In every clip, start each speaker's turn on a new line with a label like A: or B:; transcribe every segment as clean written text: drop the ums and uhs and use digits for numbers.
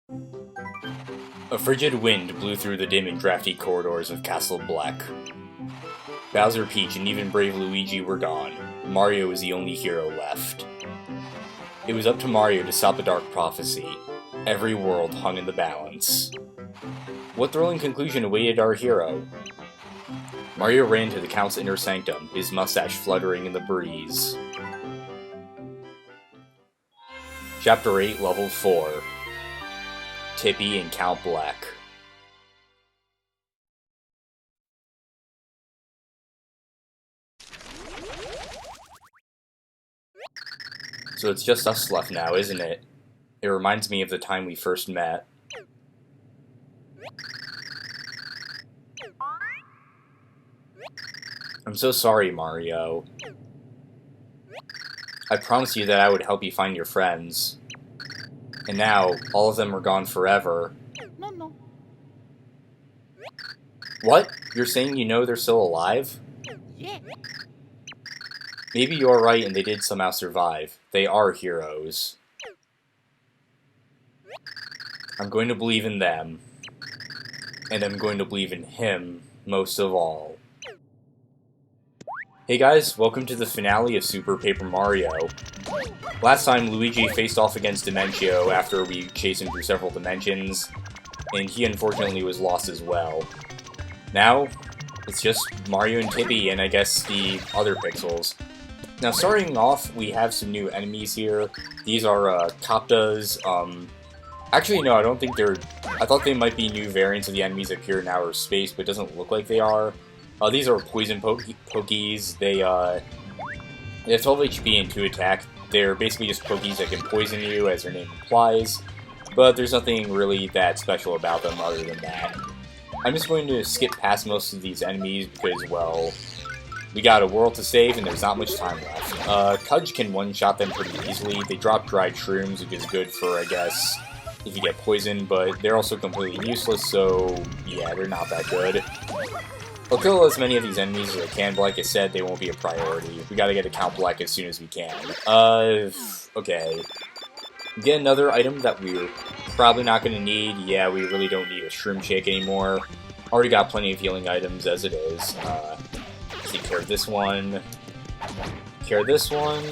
A: A frigid wind blew through the dim and drafty corridors of Castle Bleck. Bowser, Peach, and even brave Luigi were gone. Mario was the only hero left. It was up to Mario to stop the dark prophecy. Every world hung in the balance. What thrilling conclusion awaited our hero? Mario ran to the Count's inner sanctum, his mustache fluttering in the breeze. Chapter 8, Level 4. Tippi and Count Bleck. So it's just us left now, isn't it? It reminds me of the time we first met. I'm so sorry, Mario. I promised you that I would help you find your friends. And now, all of them are gone forever.
B: No.
A: What? You're saying you know they're still alive?
B: Yeah.
A: Maybe you're right and they did somehow survive. They are heroes. I'm going to believe in them. And I'm going to believe in him most of all. Hey guys, welcome to the finale of Super Paper Mario. Last time, Luigi faced off against Dimentio after we chased him through several dimensions, and he unfortunately was lost as well. Now, it's just Mario and Tippi and I guess the other pixels. Now starting off, we have some new enemies here. These are Coptas. Actually no, I don't think they're... I thought they might be new variants of the enemies that appear in outer space, but it doesn't look like they are. These are poison pokies. They have 12 HP and 2 attack. They're basically just pokies that can poison you, as their name implies, but there's nothing really that special about them other than that. I'm just going to skip past most of these enemies because, well, we got a world to save and there's not much time left. Cudge can one-shot them pretty easily. They drop dried shrooms, which is good for, I guess, if you get poisoned, but they're also completely useless, so yeah, they're not that good. I'll kill as many of these enemies as I can, but like I said, they won't be a priority. We gotta get to Count Bleck as soon as we can. Okay. Get another item that we're probably not gonna need. Yeah, we really don't need a Shroom Shake anymore. Already got plenty of healing items as it is. Take care of this one. Care of this one.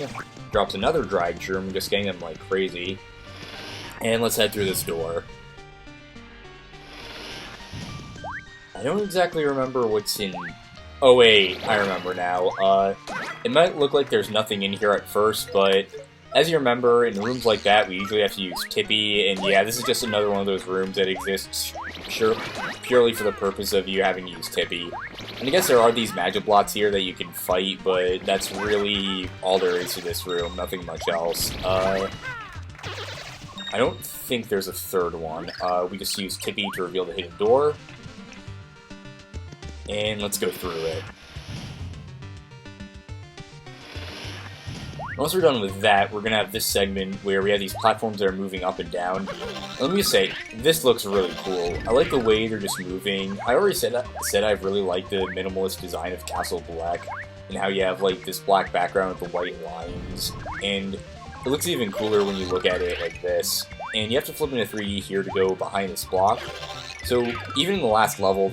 A: Drops another dried shroom, just getting them like crazy. And let's head through this door. I don't exactly remember what's in... Oh wait, I remember now. It might look like there's nothing in here at first, but as you remember, in rooms like that, we usually have to use Tippi, and yeah, this is just another one of those rooms that exists purely for the purpose of you having to use Tippi. And I guess there are these magic blocks here that you can fight, but that's really all there is to this room, nothing much else. I don't think there's a third one. We just use Tippi to reveal the hidden door. And let's go through it. Once we're done with that, we're gonna have this segment where we have these platforms that are moving up and down. Let me just say, this looks really cool. I like the way they're just moving. I already said I really like the minimalist design of Castle Bleck, and how you have like this black background with the white lines, and it looks even cooler when you look at it like this. And you have to flip into 3D here to go behind this block. So even in the last level,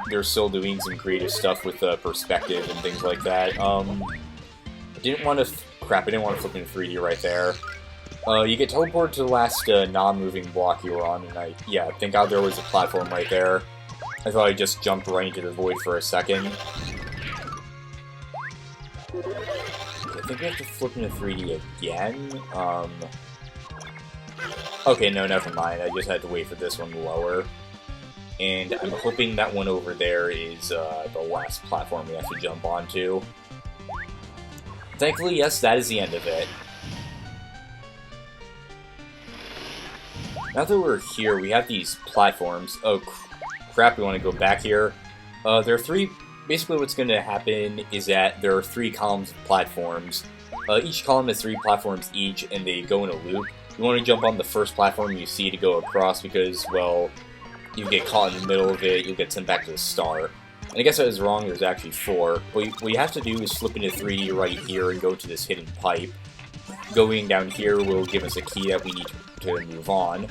A: they're still doing some creative stuff with perspective and things like that. I didn't want to flip into 3D right there. You get teleported to the last non-moving block you were on, and thank God there was a platform right there. I thought I just jumped right into the void for a second. I think we have to flip into 3D again. Okay, no, never mind. I just had to wait for this one to lower. And I'm hoping that one over there is the last platform we have to jump onto. Thankfully, yes, that is the end of it. Now that we're here, we have these platforms. Oh, crap, we want to go back here. There are three... Basically, what's going to happen is that there are 3 columns of platforms. Each column has 3 platforms each, and they go in a loop. You want to jump on the first platform you see to go across because, well, you get caught in the middle of it, you'll get sent back to the start. And I guess I was wrong, there's actually 4. But what you have to do is flip into 3D right here and go to this hidden pipe. Going down here will give us a key that we need to to move on.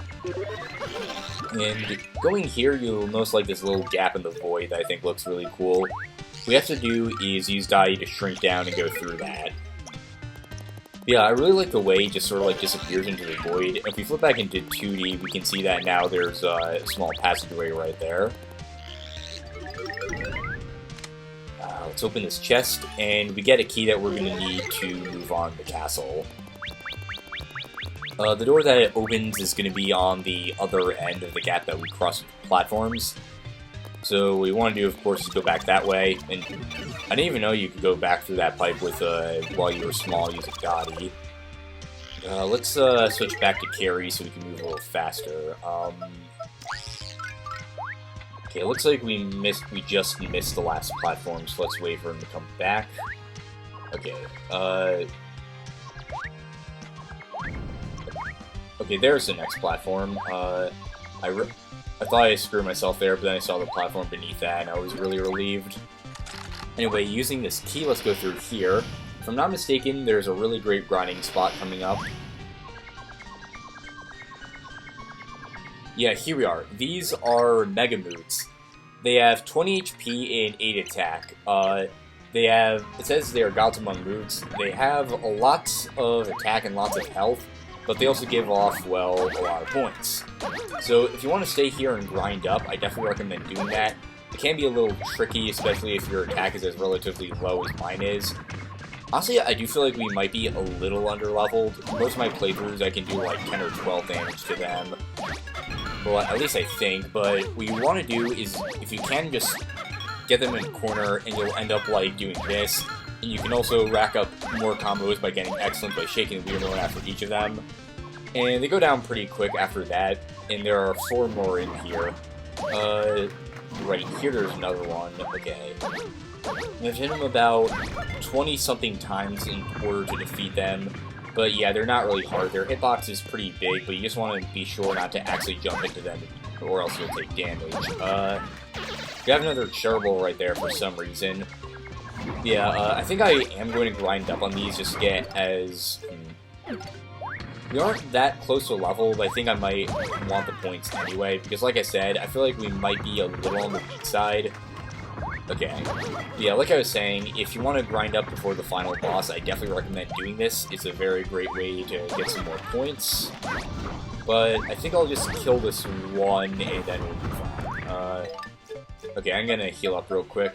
A: And going here, you'll notice like this little gap in the void that I think looks really cool. What we have to do is use Dottie to shrink down and go through that. Yeah, I really like the way it just sort of like disappears into the void. If we flip back into 2D, we can see that now there's a small passageway right there. Let's open this chest, and we get a key that we're going to need to move on the castle. The door that it opens is going to be on the other end of the gap that we cross with platforms. So what we want to do, of course, is go back that way. And I didn't even know you could go back through that pipe with while you were small using Dottie. Let's switch back to Carrie so we can move a little faster. Okay, it looks like we just missed the last platform, so let's wait for him to come back. Okay, okay, there's the next platform. I thought I screwed myself there, but then I saw the platform beneath that, and I was really relieved. Anyway, using this key, let's go through here. If I'm not mistaken, there's a really great grinding spot coming up. Yeah, here we are. These are Mega Moots. They have 20 HP and 8 attack. It says they are gods among moots. They have a lot of attack and lots of health, but they also give off, well, a lot of points. So if you want to stay here and grind up, I definitely recommend doing that. It can be a little tricky, especially if your attack is as relatively low as mine is. Honestly, I do feel like we might be a little underleveled. Most of my playthroughs, I can do like 10 or 12 damage to them. Well, at least I think, but what you want to do is, if you can, just get them in a corner, and you'll end up, like, doing this. And you can also rack up more combos by getting excellent by shaking the Weirdo after each of them. And they go down pretty quick after that, and there are 4 more in here. Right here there's another one. Okay. I've hit them about 20-something times in order to defeat them. But yeah, they're not really hard. Their hitbox is pretty big, but you just want to be sure not to actually jump into them, or else you'll take damage. We have another Cherubil right there for some reason. Yeah, I think I am going to grind up on these just to get as... We aren't that close to a level, but I think I might want the points anyway, because like I said, I feel like we might be a little on the weak side. Okay. Yeah, like I was saying, if you want to grind up before the final boss, I definitely recommend doing this. It's a very great way to get some more points. But I think I'll just kill this one, and then we'll move on. Okay, I'm gonna heal up real quick.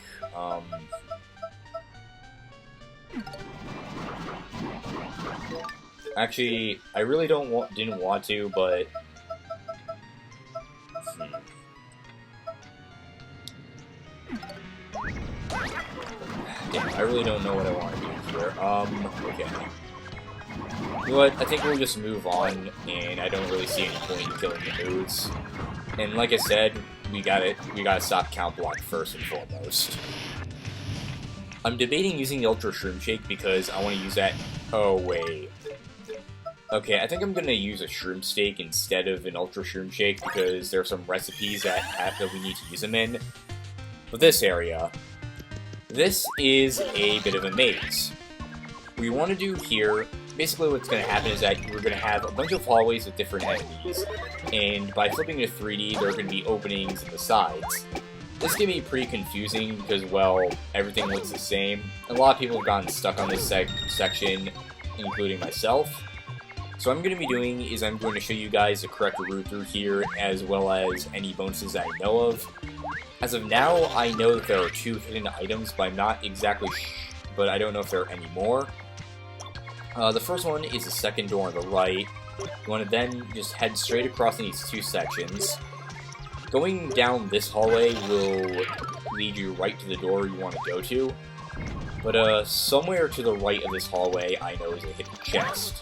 A: Actually, I really didn't want to, but... Damn, I really don't know what I want to do here. Okay. You know what, I think we'll just move on, and I don't really see any point in killing the moods. And like I said, we gotta stop Count Block first and foremost. I'm debating using the Ultra Shroom Shake because I want to use that... Oh, wait. Okay, I think I'm gonna use a Shroom Steak instead of an Ultra Shroom Shake because there are some recipes that we need to use them in. For this area, this is a bit of a maze. What you want to do here, basically what's going to happen is that we're going to have a bunch of hallways with different enemies, and by flipping to 3D, there are going to be openings in the sides. This can be pretty confusing because, well, everything looks the same. A lot of people have gotten stuck on this section, including myself. So what I'm going to be doing is I'm going to show you guys the correct route through here, as well as any bonuses that I know of. As of now, I know that there are 2 hidden items, but I'm not exactly but I don't know if there are any more. The first one is the second door on the right. You want to then just head straight across in these 2 sections. Going down this hallway will lead you right to the door you want to go to. But somewhere to the right of this hallway, I know is a hidden chest.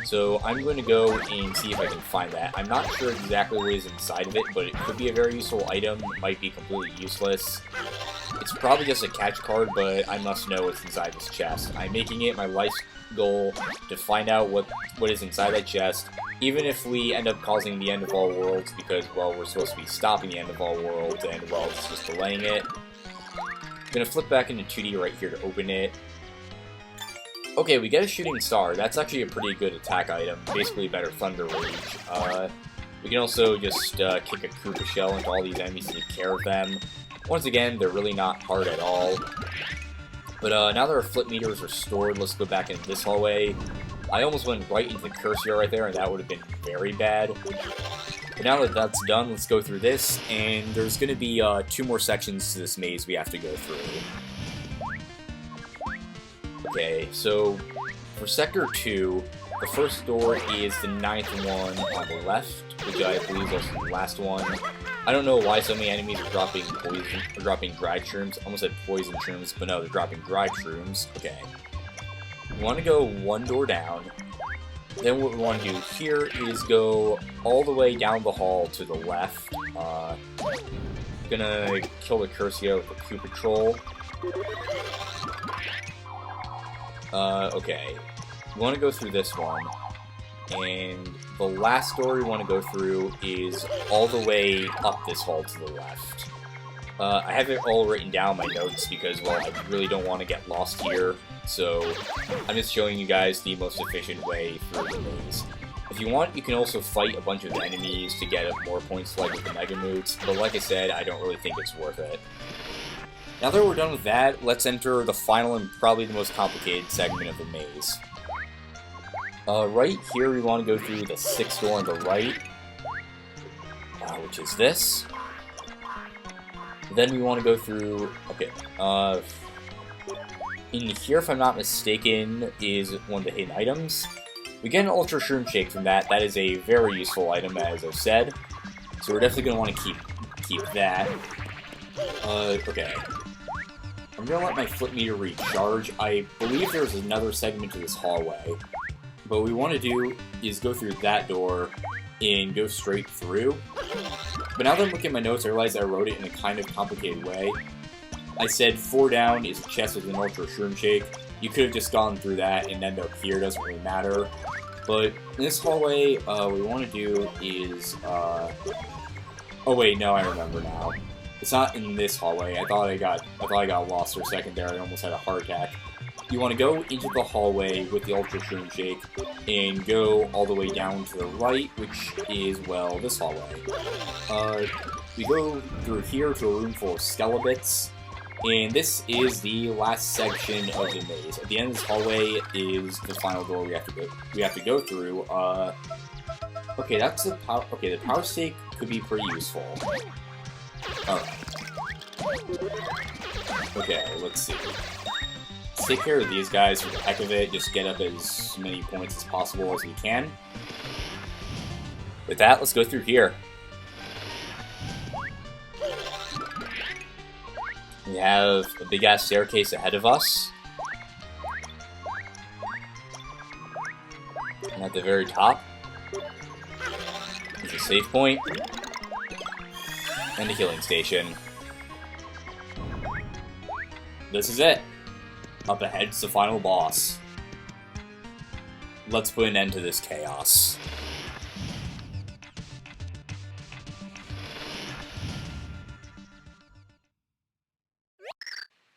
A: So I'm going to go and see if I can find that. I'm not sure exactly what is inside of it, but it could be a very useful item. It might be completely useless. It's probably just a catch card, but I must know what's inside this chest. I'm making it my life goal to find out what is inside that chest, even if we end up causing the end of all worlds, because, well, we're supposed to be stopping the end of all worlds, and, well, it's just delaying it. I'm going to flip back into 2D right here to open it. Okay, we get a shooting star. That's actually a pretty good attack item. Basically better Thunder Rage. We can also just kick a Koopa Shell into all these enemies to take care of them. Once again, they're really not hard at all. But now that our flip meter is restored, let's go back into this hallway. I almost went right into the cursor right there, and that would have been very bad. But now that that's done, let's go through this, and there's going to be 2 more sections to this maze we have to go through. Okay, so for Sector 2, the first door is the 9th one on the left, which I believe is also the last one. I don't know why so many enemies are dropping poison, or dropping dried shrooms. I almost said poison shrooms, but no, they're dropping dried shrooms. Okay. We want to go 1 door down. Then what we want to do here is go all the way down the hall to the left. Gonna kill the Curcio with the Koopa Troll. Okay. We want to go through this one. And the last door we want to go through is all the way up this hall to the left. I have it all written down in my notes because, well, I really don't want to get lost here. So I'm just showing you guys the most efficient way through the maze. If you want, you can also fight a bunch of enemies to get more points like with the Mega Moots, but like I said, I don't really think it's worth it. Now that we're done with that, let's enter the final and probably the most complicated segment of the maze. Right here we want to go through the 6th door on the right, which is this. Then we want to go through, okay, in here, if I'm not mistaken, is one of the hidden items. We get an Ultra Shroom Shake from that. That is a very useful item, as I've said. So we're definitely going to want to keep that. Okay. I'm going to let my flip meter recharge. I believe there's another segment to this hallway. But what we want to do is go through that door and go straight through. But now that I'm looking at my notes, I realize I wrote it in a kind of complicated way. I said 4 down is a chest with an Ultra Shroom Shake. You could have just gone through that and ended up here, doesn't really matter. But in this hallway, what we want to do is, oh wait, no, I remember now. It's not in this hallway. I thought I got lost for a second there. I almost had a heart attack. You want to go into the hallway with the Ultra Shroom Shake and go all the way down to the right, which is, well, this hallway. We go through here to a room full of Skelebits, and this is the last section of the maze. At the end of this hallway is the final door we have to go through. Okay, that's the power. Okay, the power stake could be pretty useful. Alright. Okay, let's see. Let's take care of these guys for the heck of it. Just get up as many points as possible as we can. With that, let's go through here. We have a big-ass staircase ahead of us. And at the very top is a save point and a healing station. This is it. Up ahead's the final boss. Let's put an end to this chaos.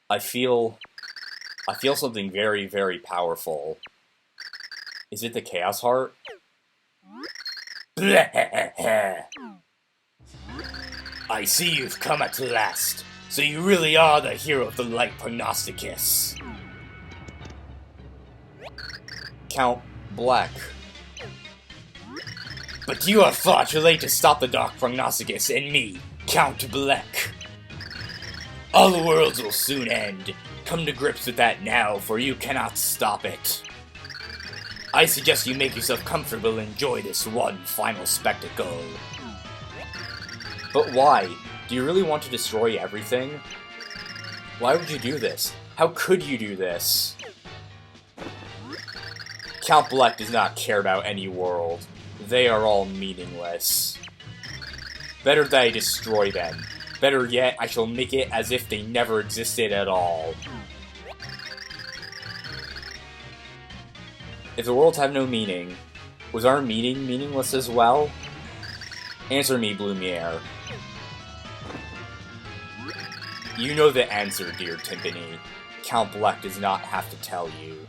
A: I feel something very, very powerful. Is it the Chaos Heart? I see you've come at last. So you really are the hero of the light prognosticus. Count Bleck. But you are far too late to stop the dark prognosticus and me, Count Bleck. All the worlds will soon end. Come to grips with that now, for you cannot stop it. I suggest you make yourself comfortable and enjoy this one final spectacle. But why? Do you really want to destroy everything? Why would you do this? How could you do this? Count Bleck does not care about any world. They are all meaningless. Better that I destroy them. Better yet, I shall make it as if they never existed at all. If the worlds have no meaning, was our meaning meaningless as well? Answer me, Blumiere. You know the answer, dear Timpani. Count Bleck does not have to tell you.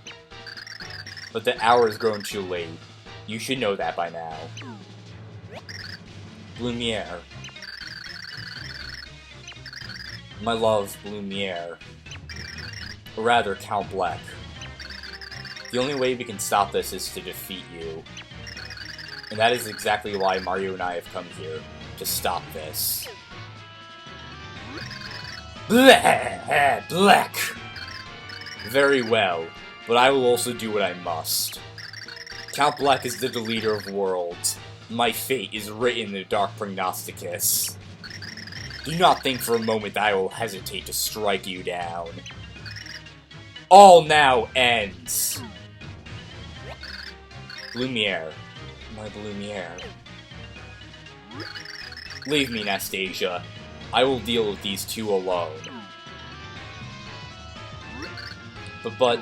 A: But the hour has grown too late. You should know that by now. Lumiere. My love, Lumiere. Or rather, Count Bleck. The only way we can stop this is to defeat you. And that is exactly why Mario and I have come here. To stop this. Bleck! Very well, but I will also do what I must. Count Bleck is the leader of worlds. My fate is written in the Dark Prognosticus. Do not think for a moment that I will hesitate to strike you down. All now ends! Lumiere. My Lumiere. Leave me, Anastasia. I will deal with these two alone. But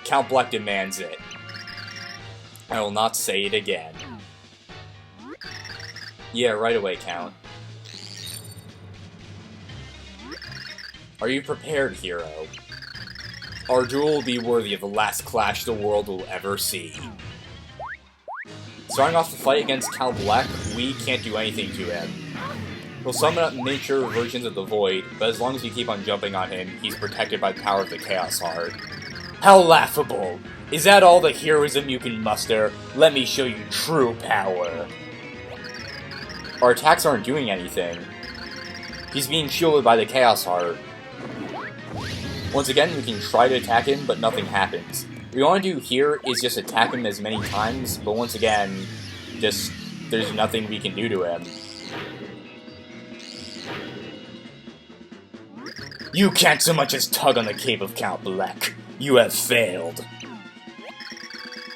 A: Count Bleck demands it. I will not say it again. Yeah, right away, Count. Are you prepared, hero? Our duel will be worthy of the last clash the world will ever see. Starting off the fight against Count Bleck, we can't do anything to him. He'll summon up miniature versions of the Void, but as long as you keep on jumping on him, he's protected by the power of the Chaos Heart. How laughable! Is that all the heroism you can muster? Let me show you true power. Our attacks aren't doing anything. He's being shielded by the Chaos Heart. Once again, we can try to attack him, but nothing happens. What we want to do here is just attack him as many times, but once again, there's nothing we can do to him. You can't so much as tug on the cape of Count Bleck. You have failed.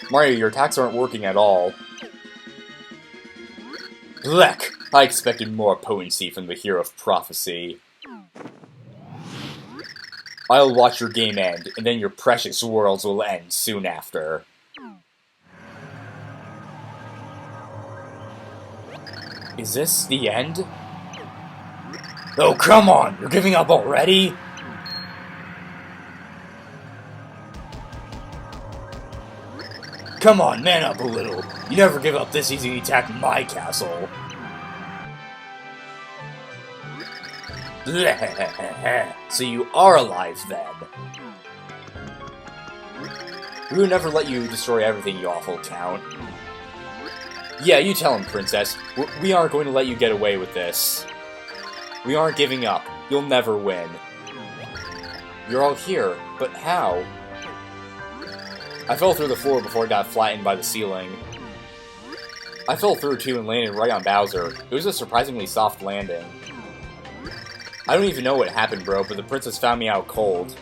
A: Mario, your attacks aren't working at all. Bleck! I expected more potency from the Hero of Prophecy. I'll watch your game end, and then your precious worlds will end soon after. Is this the end? Oh, come on! You're giving up already? Come on, man up a little. You never give up this easy to attack my castle. So you are alive, then. We would never let you destroy everything, you awful Count. Yeah, you tell him, Princess. We aren't going to let you get away with this. We aren't giving up. You'll never win. You're all here, but how? I fell through the floor before I got flattened by the ceiling. I fell through too and landed right on Bowser. It was a surprisingly soft landing. I don't even know what happened, bro, but the princess found me out cold.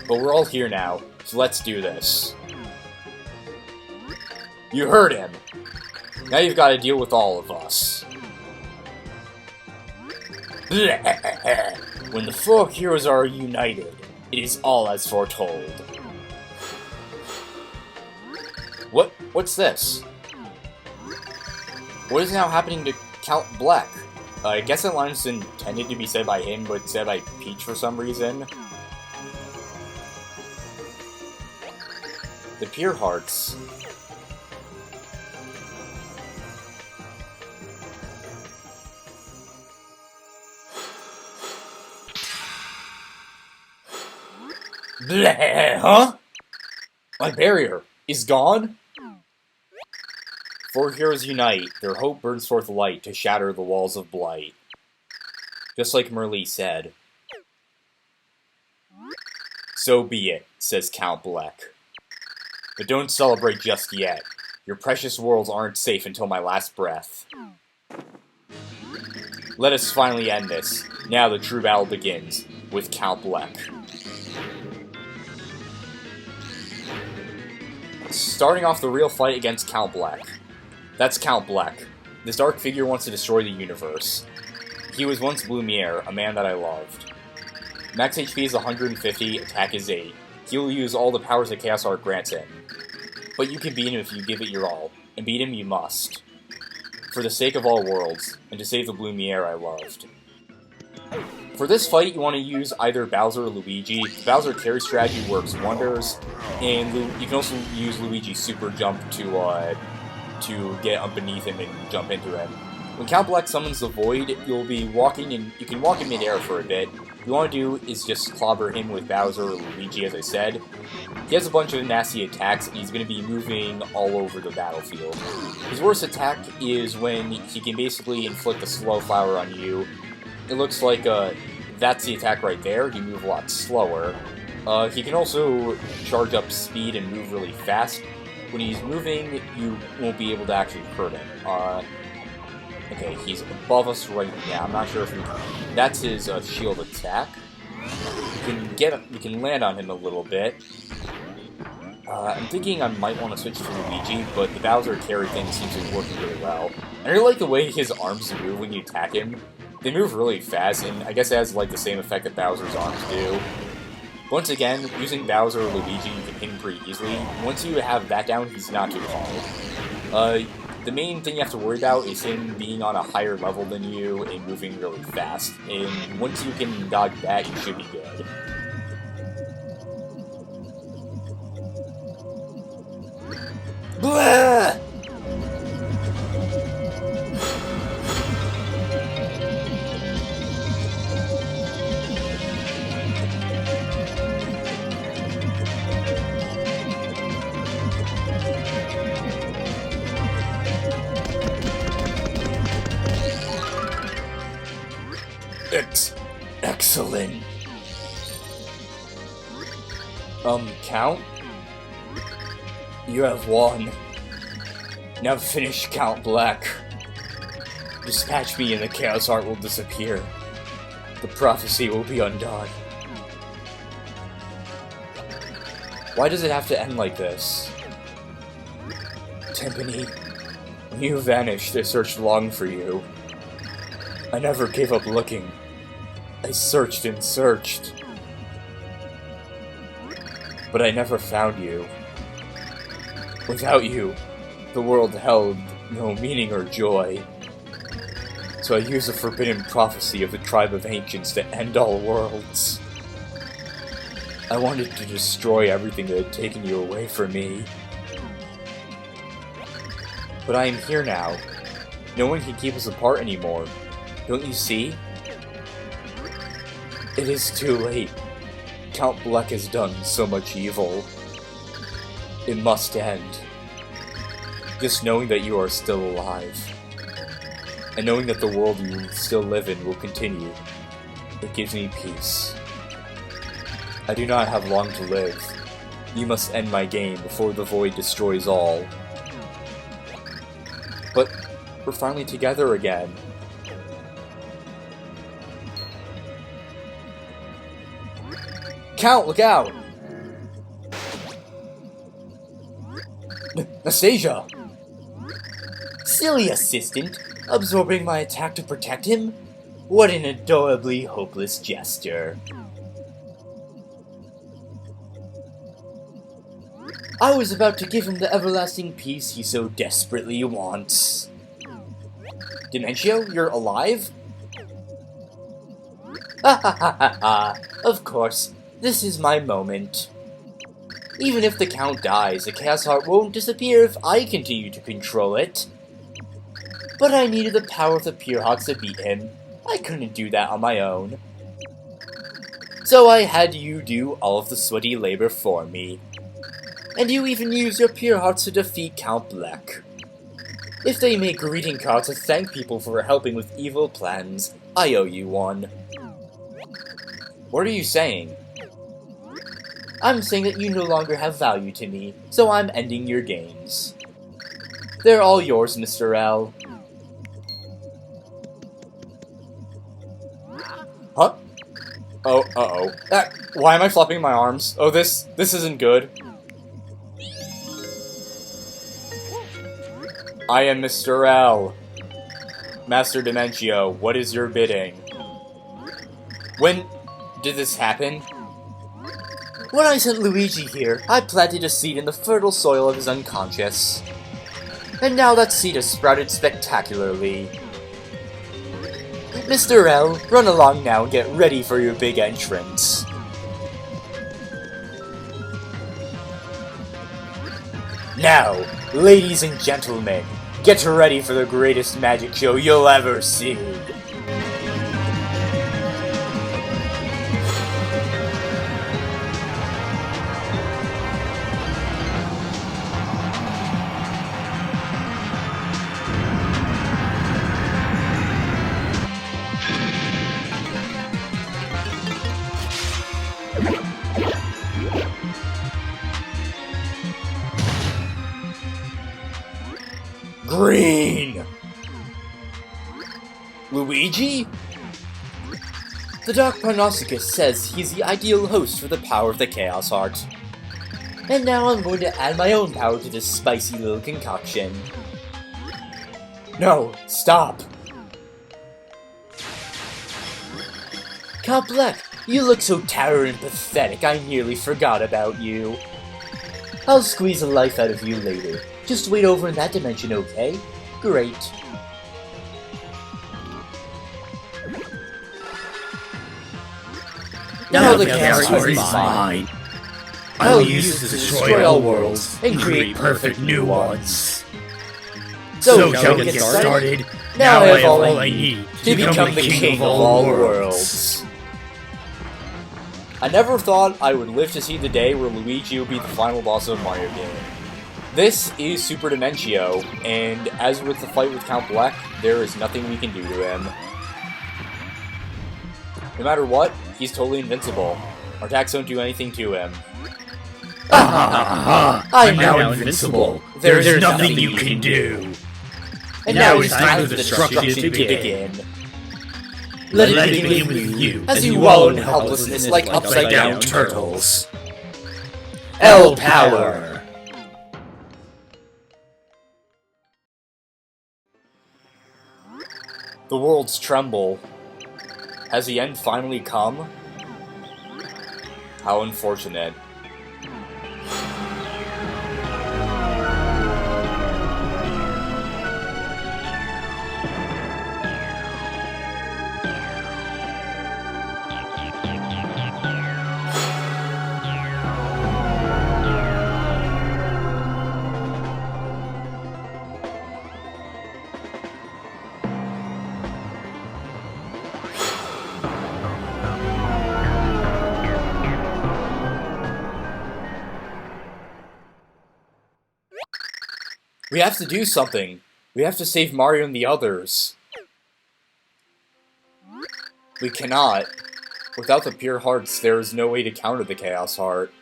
A: But we're all here now, so let's do this. You heard him. Now you've got to deal with all of us. When the four heroes are united, it is all as foretold. What's this? What is now happening to Count Bleck? I guess that line is intended to be said by him, but said by Peach for some reason. The Pure Hearts. Bleh, huh? My barrier is gone? Four heroes unite, their hope burns forth light to shatter the walls of blight. Just like Merlee said. So be it, says Count Bleck. But don't celebrate just yet. Your precious worlds aren't safe until my last breath. Let us finally end this. Now the true battle begins, with Count Bleck. Starting off the real fight against Count Bleck. That's Count Bleck. This dark figure wants to destroy the universe. He was once Lumiere, a man that I loved. Max HP is 150, attack is 8. He will use all the powers that Chaos Heart grants him. But you can beat him if you give it your all, and beat him you must. For the sake of all worlds, and to save the Lumiere I loved. For this fight, you want to use either Bowser or Luigi. The Bowser carry strategy works wonders, and you can also use Luigi's super jump to get up beneath him and jump into him. When Count Bleck summons the Void, you'll be walking in. You can walk in midair for a bit. What you want to do is just clobber him with Bowser or Luigi, as I said. He has a bunch of nasty attacks, and he's going to be moving all over the battlefield. His worst attack is when he can basically inflict a slow flower on you. It looks like that's the attack right there. You move a lot slower. He can also charge up speed and move really fast. When he's moving, you won't be able to actually hurt him. Okay, he's above us right now. I'm not sure if that's his shield attack. We can land on him a little bit. I'm thinking I might want to switch to Luigi, but the Bowser carry thing seems to be working really well. I really like the way his arms move when you attack him. They move really fast, and I guess it has like the same effect that Bowser's arms do. Once again, using Bowser or Luigi, you can hit him pretty easily. Once you have that down, he's not too hard. The main thing you have to worry about is him being on a higher level than you and moving really fast. And once you can dodge that, you should be good. Blah! Excellent. Count? You have won. Now finish Count Bleck. Dispatch me and the Chaos Heart will disappear. The prophecy will be undone. Why does it have to end like this? Timpani, when you vanished, I searched long for you. I never gave up looking. I searched and searched. But I never found you. Without you, the world held no meaning or joy. So I used the forbidden prophecy of the tribe of ancients to end all worlds. I wanted to destroy everything that had taken you away from me. But I am here now. No one can keep us apart anymore. Don't you see? It is too late. Count Bleck has done so much evil. It must end. Just knowing that you are still alive, and knowing that the world you still live in will continue, it gives me peace. I do not have long to live. You must end my game before the Void destroys all. But we're finally together again. Count, look out! Nastasia! Silly assistant, absorbing my attack to protect him? What an adorably hopeless gesture. I was about to give him the everlasting peace he so desperately wants. Dimentio, you're alive? Ha ha ha ha ha! Of course, this is my moment. Even if the Count dies, the Chaos Heart won't disappear if I continue to control it. But I needed the power of the Pure Hearts to beat him. I couldn't do that on my own. So I had you do all of the sweaty labor for me. And you even used your Pure Hearts to defeat Count Bleck. If they make greeting cards to thank people for helping with evil plans, I owe you one. What are you saying? I'm saying that you no longer have value to me, so I'm ending your games. They're all yours, Mr. L. Huh? Oh, uh-oh. Why am I flopping my arms? Oh, this isn't good. I am Mr. L. Master Dimentio, what is your bidding? When did this happen? When I sent Luigi here, I planted a seed in the fertile soil of his unconscious. And now that seed has sprouted spectacularly. Mr. L, run along now and get ready for your big entrance. Now, ladies and gentlemen, get ready for the greatest magic show you'll ever see. Green! Luigi? The Dark Parnassus says he's the ideal host for the power of the Chaos Heart. And now I'm going to add my own power to this spicy little concoction. No, stop! Count Bleck, you look so tired and pathetic I nearly forgot about you. I'll squeeze the life out of you later. Just wait over in that dimension, okay? Great. Now the Chaos Heart is mine. I will use it to destroy all worlds and create perfect new ones. So shall we get started? Now I have all I need to become the king of all worlds. I never thought I would live to see the day where Luigi would be the final boss of a Mario game. This is Super Dimentio, and as with the fight with Count Bleck, there is nothing we can do to him. No matter what, he's totally invincible. Our attacks don't do anything to him. I'm now invincible. There's nothing you can do. And now it's time for the destruction to begin. Let it begin with you, as you wallow in helplessness like upside-down turtles. L Power! The worlds tremble. Has the end finally come? How unfortunate. We have to do something. We have to save Mario and the others. We cannot. Without the pure hearts, there is no way to counter the Chaos Heart.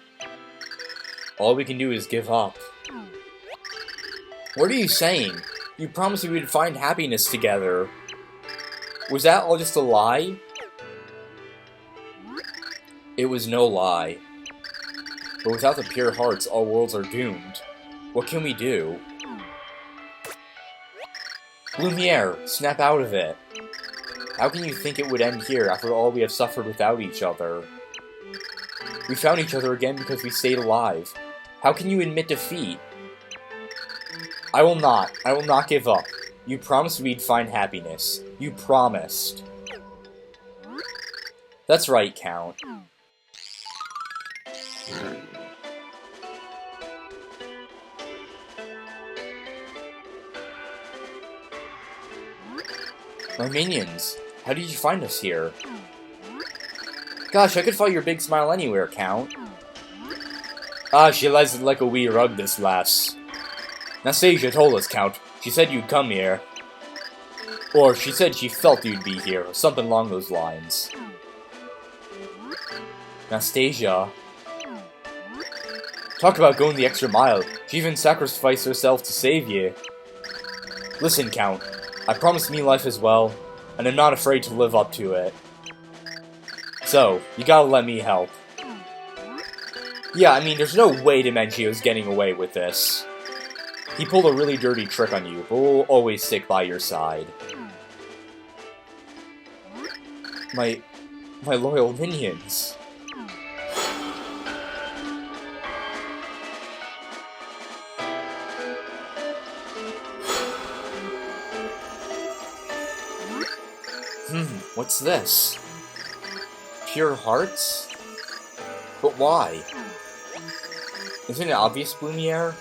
A: All we can do is give up. What are you saying? You promised we would find happiness together. Was that all just a lie? It was no lie. But without the pure hearts, all worlds are doomed. What can we do? Lumiere, snap out of it. How can you think it would end here after all we have suffered without each other? We found each other again because we stayed alive. How can you admit defeat? I will not give up. You promised we'd find happiness. You promised. That's right, Count. My minions, how did you find us here? Gosh, I could follow your big smile anywhere, Count. Ah, she lies like a wee rug, this lass. Nastasia told us, Count. She said you'd come here. Or she said she felt you'd be here, or something along those lines. Nastasia. Talk about going the extra mile. She even sacrificed herself to save you. Listen, Count. I promised me life as well, and I'm not afraid to live up to it. So, you gotta let me help. Yeah, I mean, there's no way Dimentio's getting away with this. He pulled a really dirty trick on you, but we'll always stick by your side. My loyal minions. What's this? Pure hearts? But why? Isn't it obvious, Blumiere?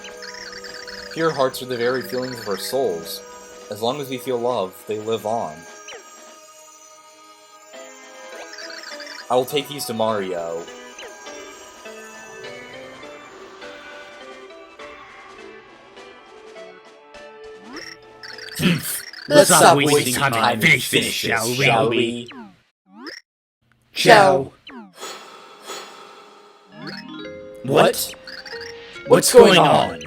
A: Pure hearts are the very feelings of our souls. As long as we feel love, they live on. I will take these to Mario.
B: Let's stop wasting time and finish this, shall we? Ciao. What? What's going on?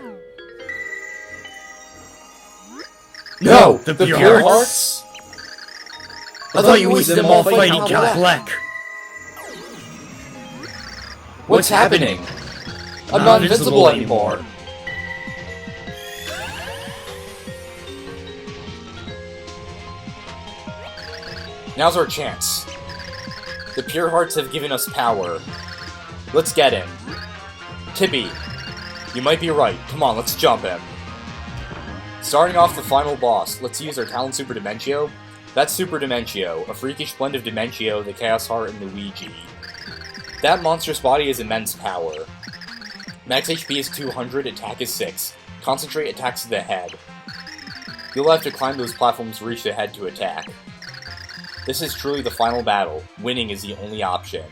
B: No! The pure hearts? I thought you wasted them all fighting Count Bleck.
A: What's happening? I'm not invincible anymore. Now's our chance. The pure hearts have given us power. Let's get him. Tippi, you might be right. Come on, let's jump him. Starting off the final boss, let's use our talent Super Dimentio. That's Super Dimentio, a freakish blend of Dimentio, the Chaos Heart, and Luigi. That monstrous body has immense power. Max HP is 200, attack is 6. Concentrate attacks to the head. You'll have to climb those platforms to reach the head to attack. This is truly the final battle. Winning is the only option.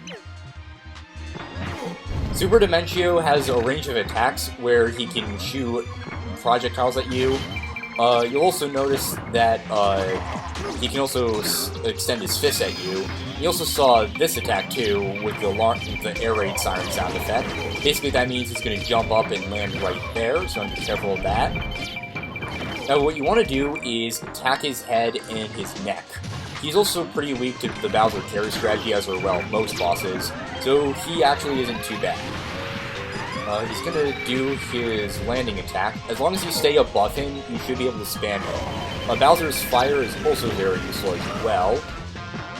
A: Super Dimentio has a range of attacks where he can shoot projectiles at you. You'll also notice that he can also extend his fist at you. You also saw this attack too with the air raid siren sound effect. Basically that means he's going to jump up and land right there, so be careful of that. Now what you want to do is attack his head and his neck. He's also pretty weak to the Bowser carry strategy, as are, well, most bosses, so he actually isn't too bad. He's gonna do his landing attack. As long as you stay above him, you should be able to spam him. Bowser's fire is also very useful as well,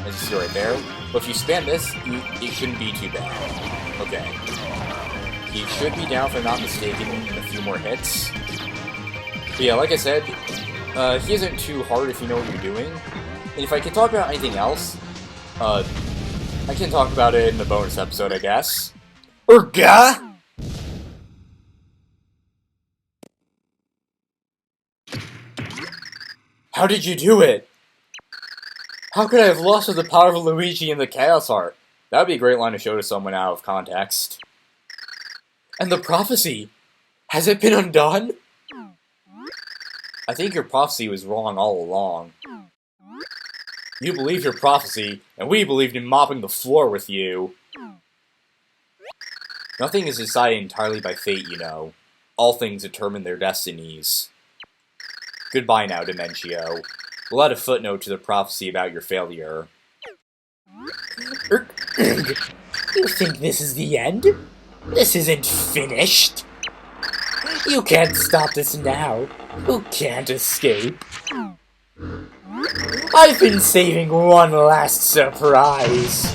A: as you see right there. But if you spam this, it shouldn't be too bad. Okay. He should be down, if I'm not mistaken, in a few more hits. But yeah, like I said, he isn't too hard if you know what you're doing. And if I can talk about anything else, I can talk about it in the bonus episode, I guess. Urga! How did you do it? How could I have lost with the power of Luigi and the Chaos Heart? That would be a great line to show to someone out of context. And the prophecy! Has it been undone? I think your prophecy was wrong all along. You believed your prophecy, and we believed in mopping the floor with you. Nothing is decided entirely by fate, you know. All things determine their destinies. Goodbye now, Dimentio. We'll add a footnote to the prophecy about your failure.
B: You think this is the end? This isn't finished. You can't stop this now. You can't escape. I've been saving one last surprise.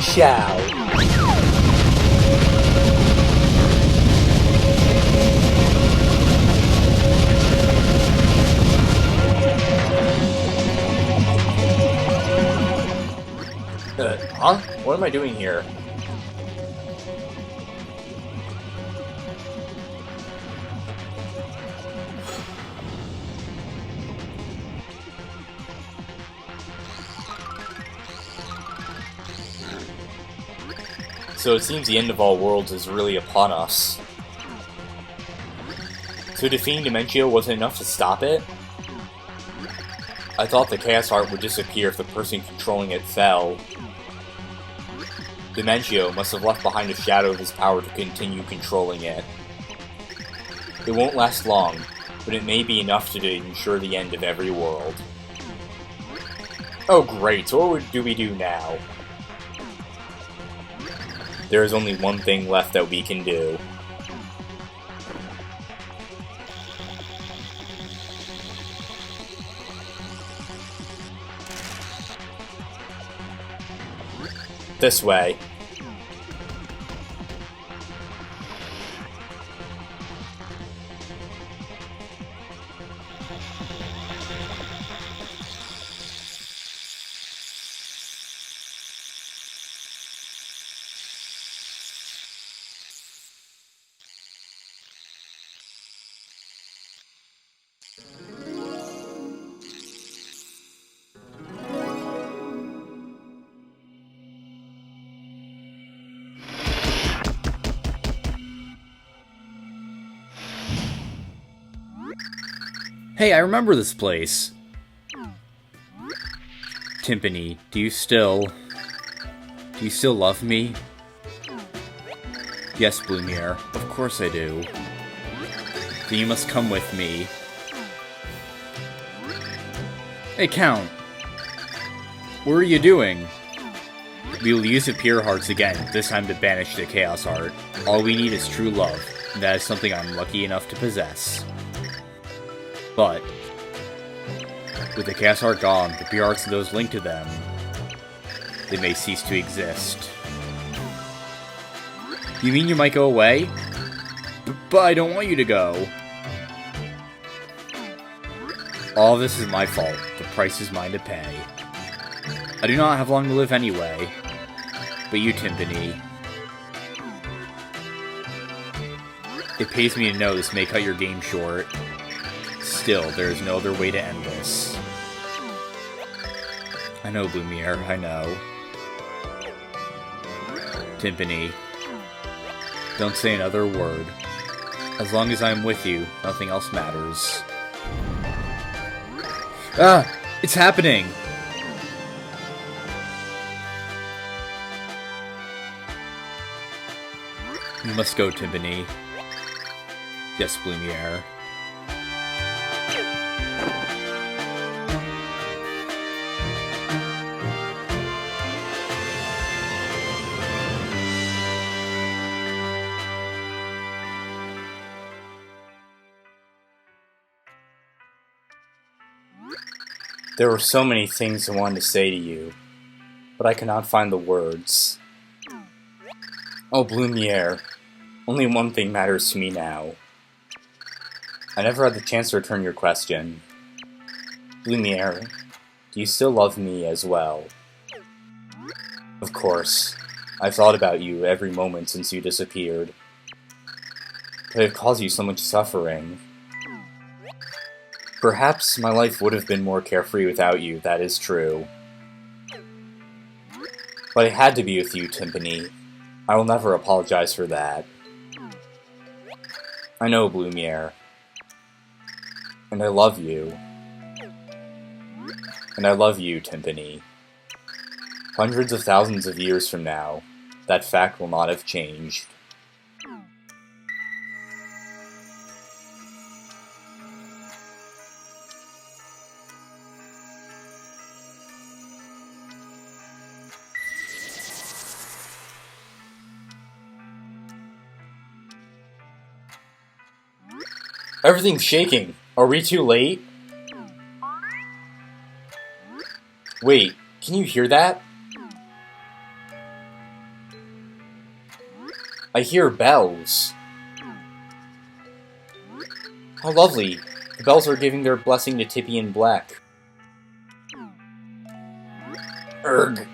B: Ciao.
A: Huh? What am I doing here? So it seems the end of all worlds is really upon us. So defeating Dimentio wasn't enough to stop it? I thought the Chaos Heart would disappear if the person controlling it fell. Dimentio must have left behind a shadow of his power to continue controlling it. It won't last long, but it may be enough to ensure the end of every world. Oh great, so what do we do now? There is only one thing left that we can do. This way.
C: Hey, I remember this place. Timpani, do you still love me? Yes, Blumiere, of course I do. Then you must come with me. Hey, Count. What are you doing? We will use Appear Hearts again, this time to banish the Chaos Heart. All we need is true love, and that is something I'm lucky enough to possess. But, with the Chaos Heart gone, the Appear Hearts and those linked to them, they may cease to exist. You mean you might go away? But I don't want you to go. All of this is my fault. The price is mine to pay. I do not have long to live anyway. But you, Timpani. It pays me to know this may cut your game short. Still, there is no other way to end this. I know, Blumiere, I know. Timpani. Don't say another word. As long as I'm with you, nothing else matters. Ah! It's happening! You must go, Timpani. Yes, Blumiere.
A: There were so many things I wanted to say to you, but I could not find the words. Oh, Blumiere, only one thing matters to me now. I never had the chance to return your question. Blumiere, do you still love me as well? Of course. I've thought about you every moment since you disappeared. But I've caused you so much suffering. Perhaps my life would have been more carefree without you, that is true. But I had to be with you, Timpani. I will never apologize for that. I know, Blumiere. And I love you. And I love you, Timpani. Hundreds of thousands of years from now, that fact will not have changed. Everything's shaking. Are we too late? Wait, can you hear that? I hear bells. How lovely. The bells are giving their blessing to Tippi and Bleck. Erg.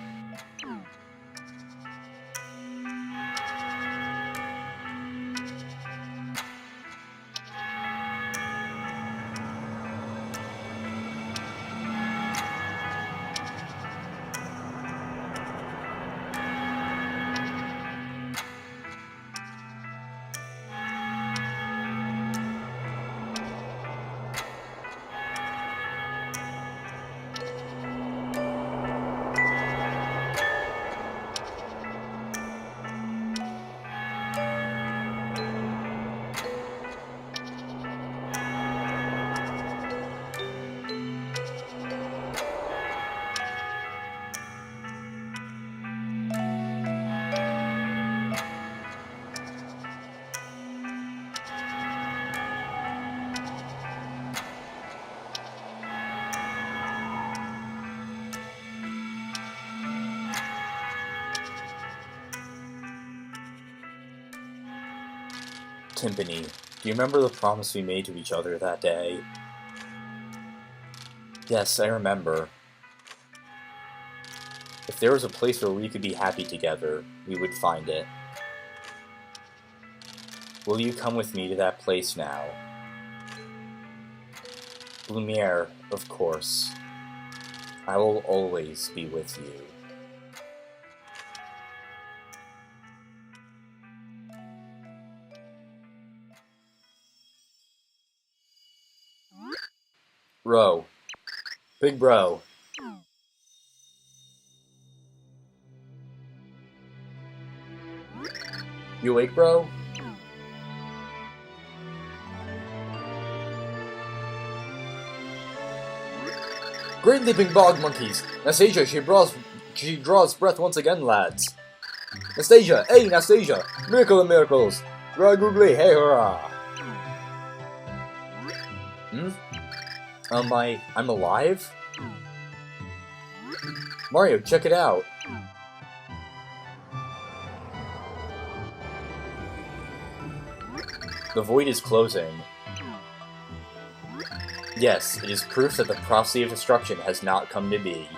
A: Timpani, do you remember the promise we made to each other that day? Yes, I remember. If there was a place where we could be happy together, we would find it. Will you come with me to that place now? Blumiere, of course. I will always be with you. Bro. Big bro. You awake, bro? Great leaping bog monkeys! Nastasia, she draws breath once again, lads. Nastasia! Hey, Nastasia! Miracle of miracles! Gra googly, hey hurrah! I'm alive? Mario, check it out! The void is closing. Yes, it is proof that the prophecy of destruction has not come to be.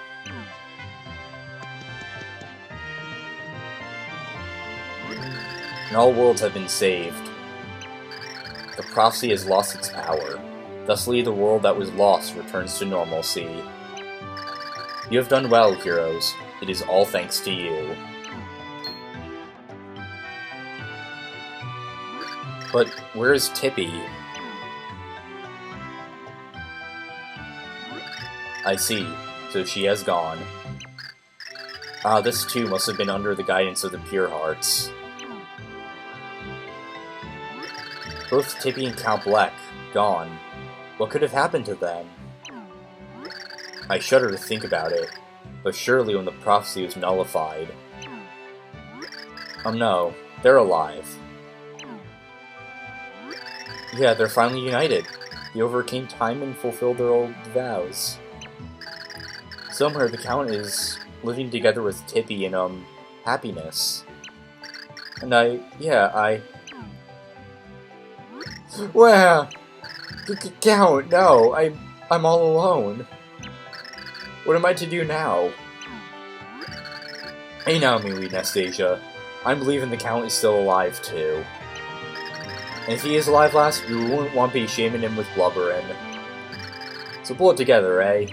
A: And all worlds have been saved. The prophecy has lost its power. Thusly, the world that was lost returns to normalcy. You have done well, heroes. It is all thanks to you. But where is Tippi? I see. So she has gone. Ah, this too must have been under the guidance of the Pure Hearts. Both Tippi and Count Bleck, gone. What could have happened to them? I shudder to think about it, but surely when the prophecy was nullified. Oh no, they're alive. Yeah, they're finally united. They overcame time and fulfilled their old vows. Somewhere the Count is living together with Tippi in, happiness. And Wow! Count, no, I'm all alone. What am I to do now? Hey now, Mimi, Nastasia. I'm believing the Count is still alive, too. And if he is alive, lass, we wouldn't want to be shaming him with blubbering. So pull it together, eh?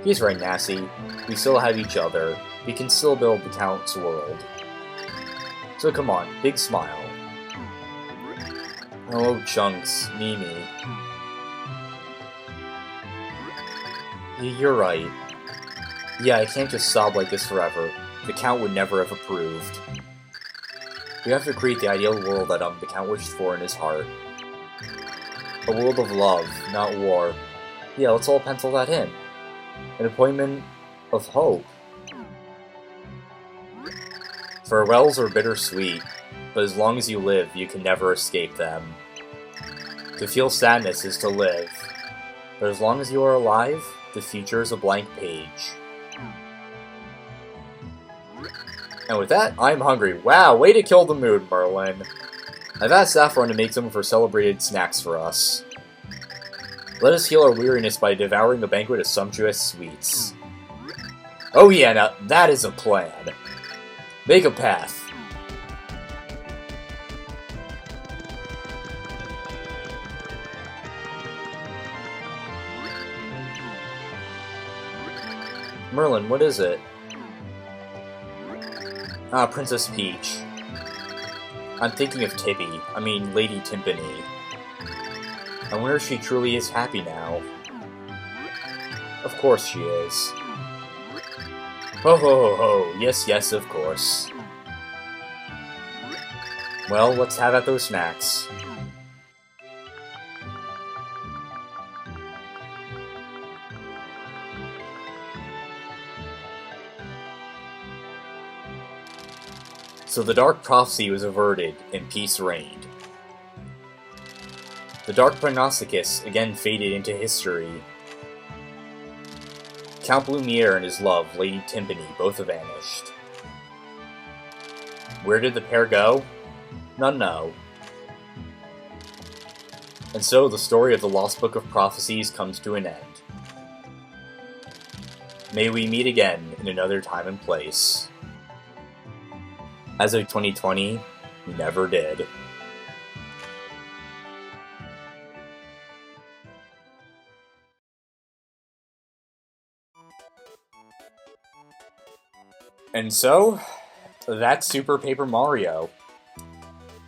A: He's right, Nasty. We still have each other. We can still build the Count's world. So come on, big smile. Oh, Chunks, Mimi. You're right. Yeah, I can't just sob like this forever. The Count would never have approved. We have to create the ideal world that the Count wished for in his heart. A world of love, not war. Yeah, let's all pencil that in. An appointment of hope. Farewells are bittersweet, but as long as you live, you can never escape them. To feel sadness is to live, but as long as you are alive, the future is a blank page. And with that, I'm hungry. Wow, way to kill the mood, Merlin. I've asked Saffron to make some of her celebrated snacks for us. Let us heal our weariness by devouring a banquet of sumptuous sweets. Oh yeah, now that is a plan. Make a path. Merlin, what is it? Ah, Princess Peach. I'm thinking of Tippi. I mean, Lady Timpani. I wonder if she truly is happy now. Of course she is. Ho ho ho ho, yes yes, of course. Well, let's have at those snacks. So the dark prophecy was averted, and peace reigned. The dark prognosticus again faded into history. Count Blumiere and his love, Lady Timpani, both vanished. Where did the pair go? None know. And so the story of the Lost Book of Prophecies comes to an end. May we meet again in another time and place. As of 2020, we never did. And so, that's Super Paper Mario.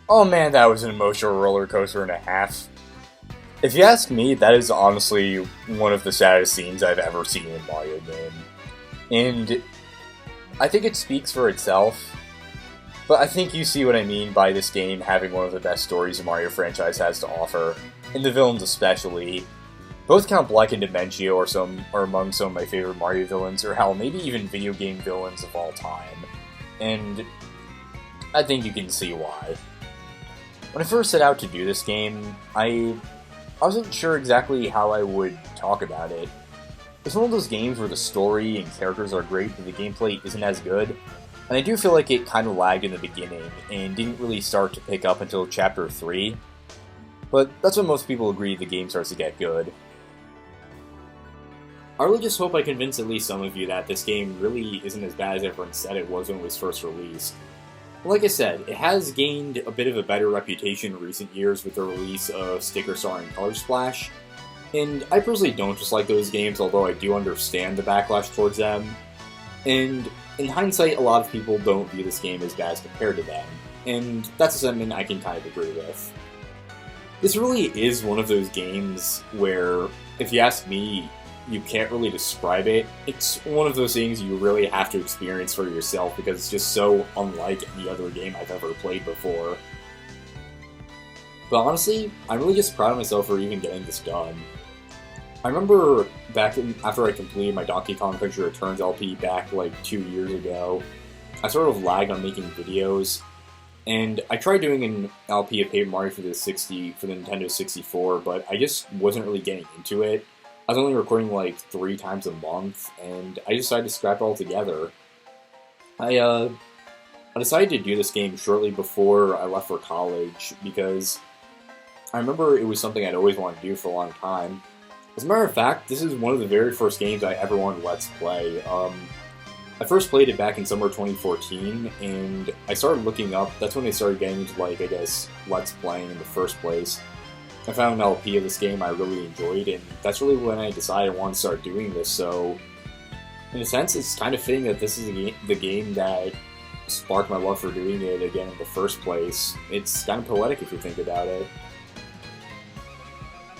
A: Oh man, that was an emotional roller coaster and a half. If you ask me, that is honestly one of the saddest scenes I've ever seen in a Mario game. And I think it speaks for itself, but I think you see what I mean by this game having one of the best stories the Mario franchise has to offer, and the villains especially. Both Count Bleck and Dimentio are among some of my favorite Mario villains, or hell, maybe even video game villains of all time. And I think you can see why. When I first set out to do this game, I wasn't sure exactly how I would talk about it. It's one of those games where the story and characters are great, but the gameplay isn't as good. And I do feel like it kind of lagged in the beginning, and didn't really start to pick up until Chapter 3. But that's when most people agree the game starts to get good. I really just hope I convince at least some of you that this game really isn't as bad as everyone said it was when it was first released. Like I said, it has gained a bit of a better reputation in recent years with the release of Sticker Star and Color Splash, and I personally don't dislike those games, although I do understand the backlash towards them. And in hindsight, a lot of people don't view this game as bad as compared to them, and that's a sentiment I can kind of agree with. This really is one of those games where, if you ask me, you can't really describe it. It's one of those things you really have to experience for yourself because it's just so unlike any other game I've ever played before. But honestly, I'm really just proud of myself for even getting this done. I remember after I completed my Donkey Kong Country Returns LP back like 2 years ago, I sort of lagged on making videos, and I tried doing an LP of Paper Mario for the Nintendo 64, but I just wasn't really getting into it. I was only recording like 3 times a month, and I decided to scrap it all together. I decided to do this game shortly before I left for college, because I remember it was something I'd always wanted to do for a long time. As a matter of fact, this is one of the very first games I ever wanted to Let's Play. I first played it back in summer 2014, and I started looking up. That's when I started getting into, like, I guess, Let's Playing in the first place. I found an LP of this game I really enjoyed, and that's really when I decided I wanted to start doing this, so in a sense, it's kind of fitting that this is the game that sparked my love for doing it again in the first place. It's kind of poetic if you think about it.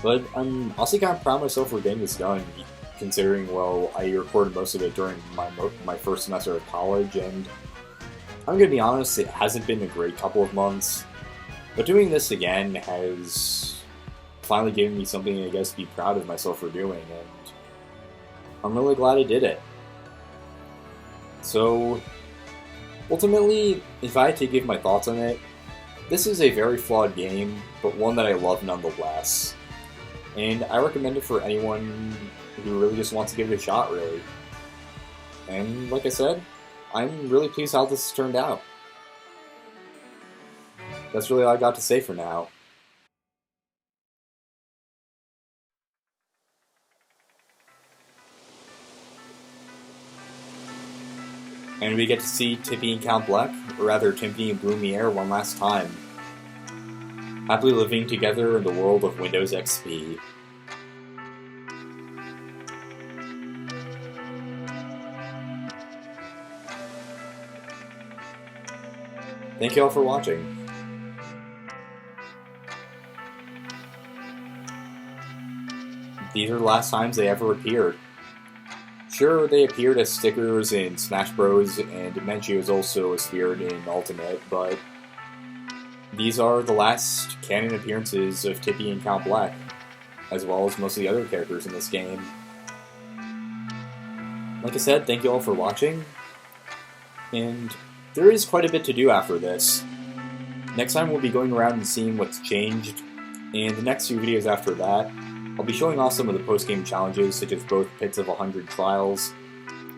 A: But I'm also kind of proud of myself for getting this done, considering, well, I recorded most of it during my first semester of college, and I'm going to be honest, it hasn't been a great couple of months, but doing this again has finally given me something I guess to be proud of myself for doing, and I'm really glad I did it. So, ultimately, if I had to give my thoughts on it, this is a very flawed game, but one that I love nonetheless. And I recommend it for anyone who really just wants to give it a shot, really. And like I said, I'm really pleased how this has turned out. That's really all I got to say for now. And we get to see Tippi and Count Bleck, or rather Tippi and Blumiere, one last time. Happily living together in the world of Windows XP. Thank you all for watching. These are the last times they ever appeared. Sure, they appeared as stickers in Smash Bros, and Dimentio's also appeared in Ultimate, but these are the last canon appearances of Tippi and Count Bleck, as well as most of the other characters in this game. Like I said, thank you all for watching, and there is quite a bit to do after this. Next time we'll be going around and seeing what's changed, and the next few videos after that, I'll be showing off some of the post-game challenges, such as both Pits of 100 Trials,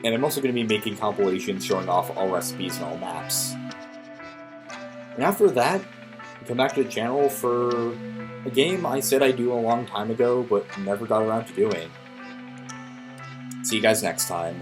A: and I'm also going to be making compilations showing off all recipes and all maps. And after that, I'll come back to the channel for a game I said I'd do a long time ago, but never got around to doing. See you guys next time.